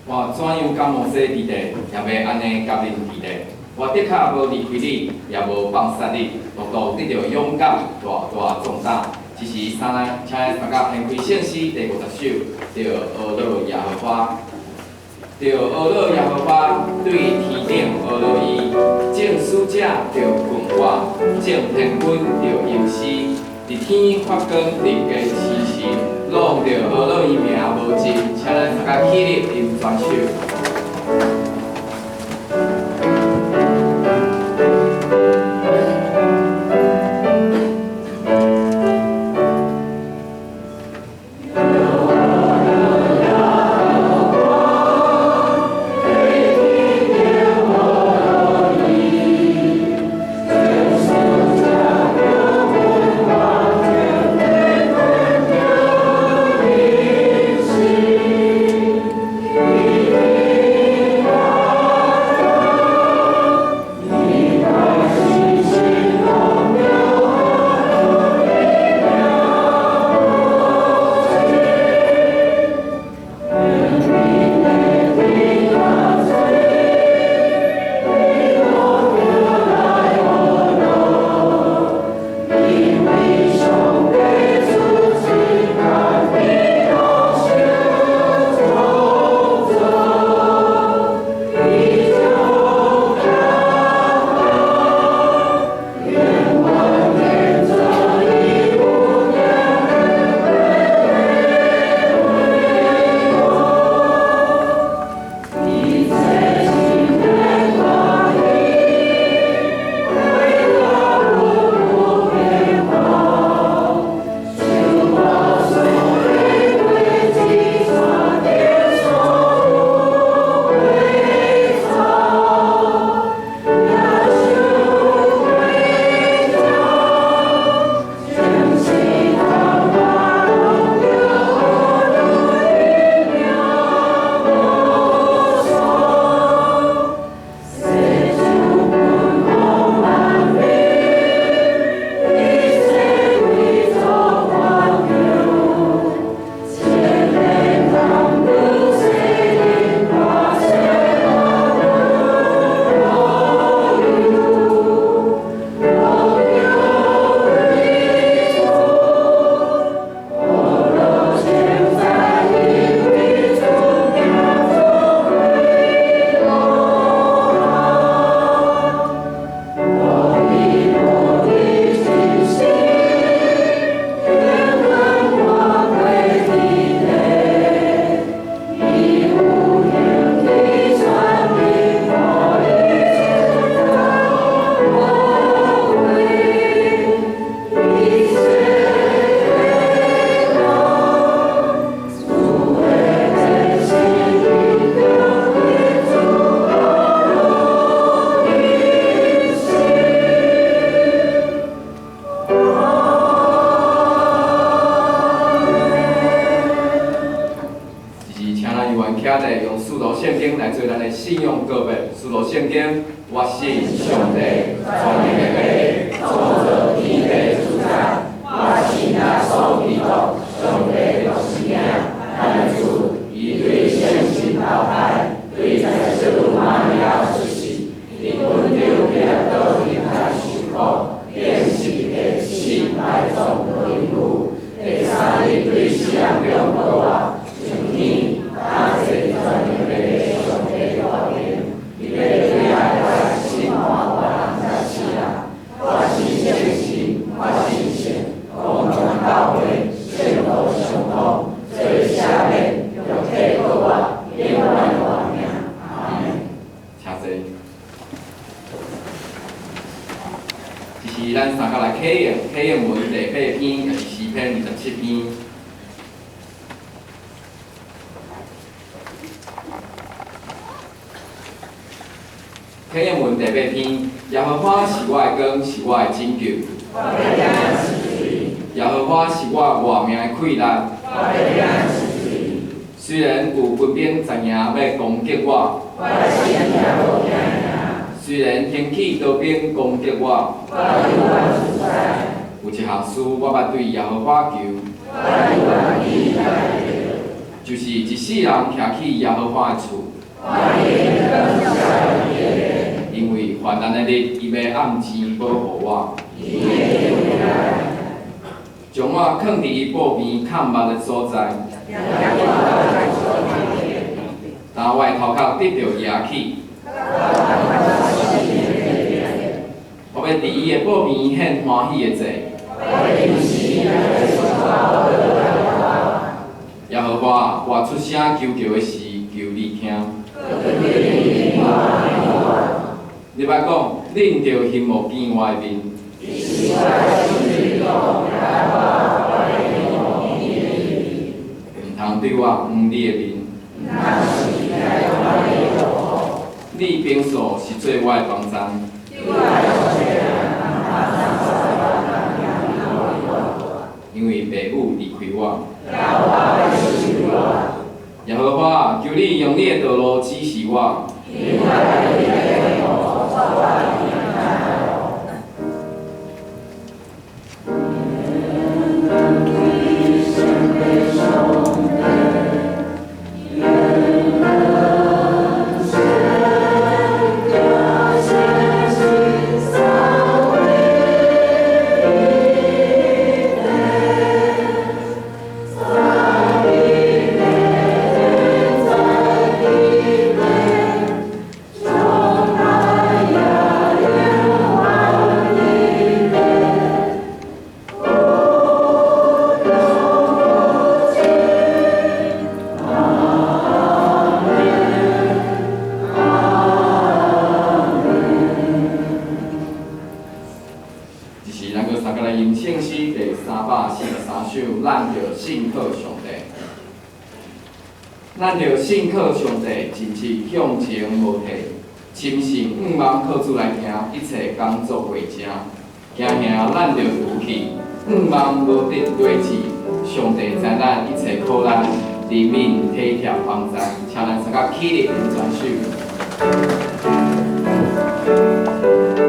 我怎样甲摩西伫地，也要安尼甲恁伫地。我的确无离开你，也无放杀你，独独得到勇敢、大大壮大。只是请咱大家掀开圣诗第50首，着俄罗耶和华，着俄罗耶和华对天顶俄罗伊，正使者着君我，正天君着勇士，伫天发光，人间时时，拢着俄罗伊名无尽，请咱大家起立吟全首。用使徒圣经来做咱的信用告白。使徒圣经，我信上帝，创立的地，创造天地自然。我信耶稣基督，上帝独生子，咱主，伊对圣神投胎，对在世玛利亚出世，伫温柔的道天台受苦，变死的死来创造人物，第三日对死人中复活，上天。他是全能的上帝大名，伊要对爱来信看我人在世人。我是圣神，我是神，共同教会，圣徒相通，做赦免，用体过我，永远活命。阿门。请坐。这是咱三个来考验，考验文第8篇，也是诗篇27篇。考验文第8篇，耶和华是我的光，是我的拯救。耶和华是我活命的溃烂。虽然有军兵在营要攻击我，虽然天起刀兵攻击我，有一项事我捌对耶和华求。就是一世人徛起耶和华的厝。因为患难的日，伊要暗钱保护我，将我藏伫伊布边较密的所在。当我的头壳得到压起，我要伫伊的布边献欢喜的祭。耶和华，我出声求救的时，求你听。你捌讲，恁着翕无见我的面。唔通对我黄你的面。你平素是做我的帮站。因为父母离开我。耶和华，求你用你的道路指示我。咱着信靠上帝，真切向前无退，深信望靠主来行，一切工作为成。行行咱着扶起，望无得对治。上帝知咱一切苦难，怜悯体贴帮助，请咱三甲起立并转手。Thank you.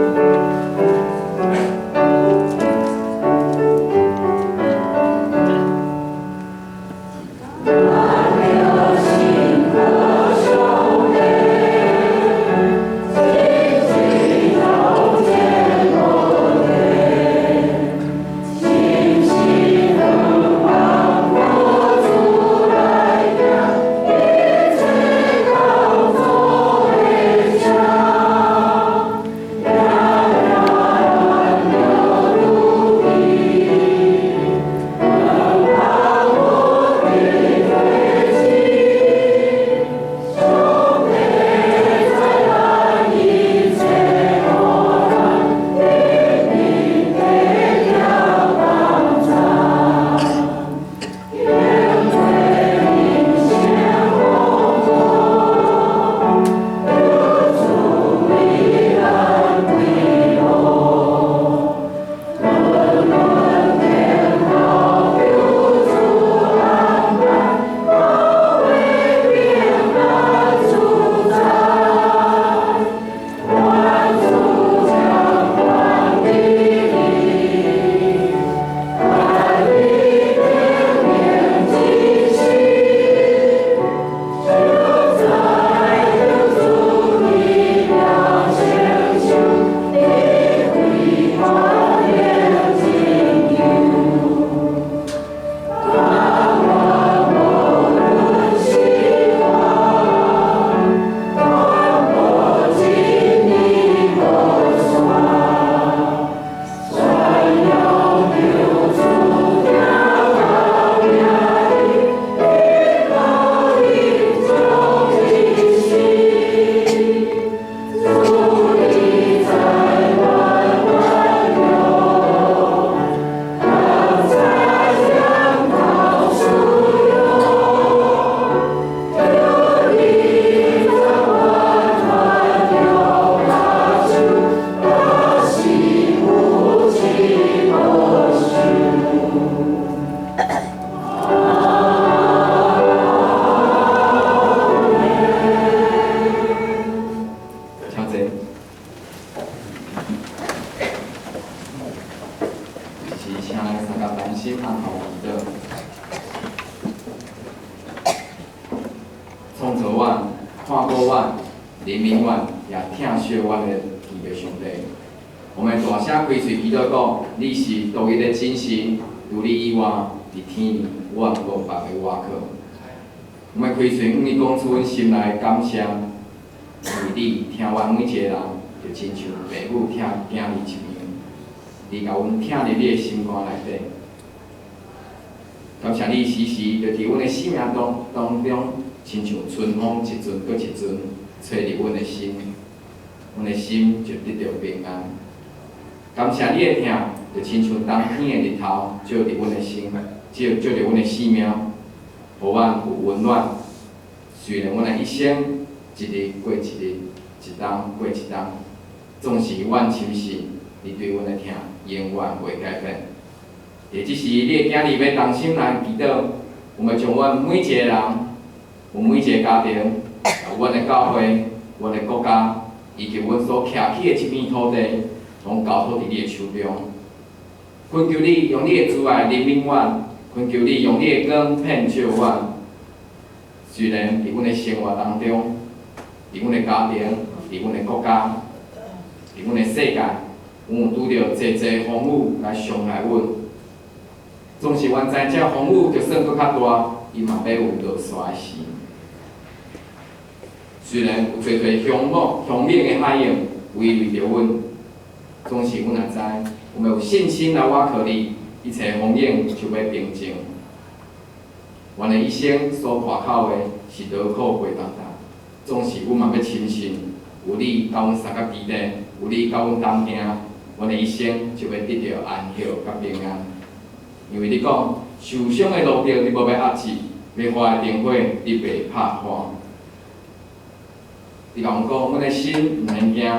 看顾阮、怜悯阮，也疼惜阮的天父上帝。我们大声开嘴祈祷讲：你是独一的真神，除你以外，伫天我无别个外靠。我们开嘴向你讲出阮心内感谢，因为你听阮每一个人，就亲像父母听囝儿一样，你甲阮听入你的心肝内底。感谢你时时就伫阮的生命当中，亲像春风一阵搁一阵吹入阮的心，阮的心就得到平安。感谢你的疼，就亲像冬天的日头，照入阮的心，照入阮的生命，互阮有温暖。虽然阮的一生一日过一日，一冬过一冬，总是阮深信你对阮的疼永远袂改变。也只是你的囝儿要同心来祈祷，我们将阮每一个人，有每一个家庭，阮的教会、阮的国家，以及阮所徛起的这片土地。拢交托伫你的手中，恳求你用你的慈爱怜悯阮，恳求你用你的光遍照阮。虽然伫阮的生活当中，伫阮的家庭，伫阮的国家，伫阮的世界，阮有拄着济风雨来伤害阮。总是阮知这风雨就算搁较大，伊嘛要有落煞的时。虽然有侪凶猛的海洋围绕着阮。总是阮也知，我们有信心来倚靠你，一切风险就要平静。阮的一生所倚靠的是劳苦过重担，总是阮嘛要深信，有你甲阮三角基地，有你甲阮同行，阮的一生就要得到安息甲平安。因为你讲，受伤的路标你无要压制，要花的灯火你袂拍破。你甲阮讲，阮的心毋免惊。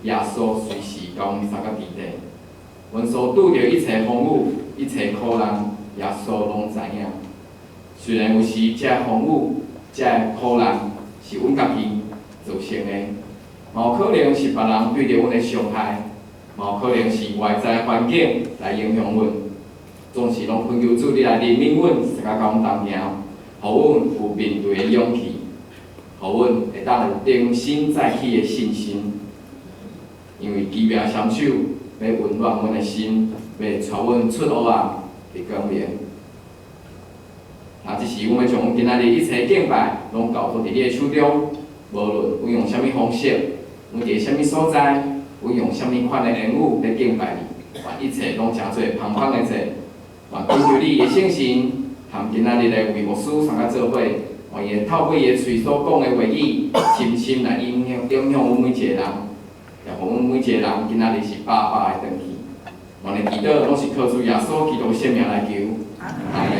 耶稣随时甲阮三角地地，阮所拄着一切风雨、一切苦难，耶稣拢知影。虽然有时这风雨、这苦难是阮家己造成的，嘛有可能是别人对着阮的伤害，嘛有可能是外在环境来影响阮。总是拢恳求主你来怜悯阮，使甲阮同行，互阮有面对的勇气，互阮会当有重新再起的信心。因为奇妙双手要温暖阮的心，要带阮出黑暗的光明。这是阮要将今仔日一切敬拜，拢交托伫你的手中。无论阮用啥物方式，阮伫啥物所在，阮用啥物款的言语来敬拜你，愿一切拢诚做芳芳的做。愿恳求你的圣神，含今仔日的为牧师参加做伙，愿伊透过伊的嘴所讲的话语，深深来影响阮每一个人。也互阮每一个人今仔日是饱饱的回去。阮的祈祷拢是靠主耶稣基督的圣名来求，阿门。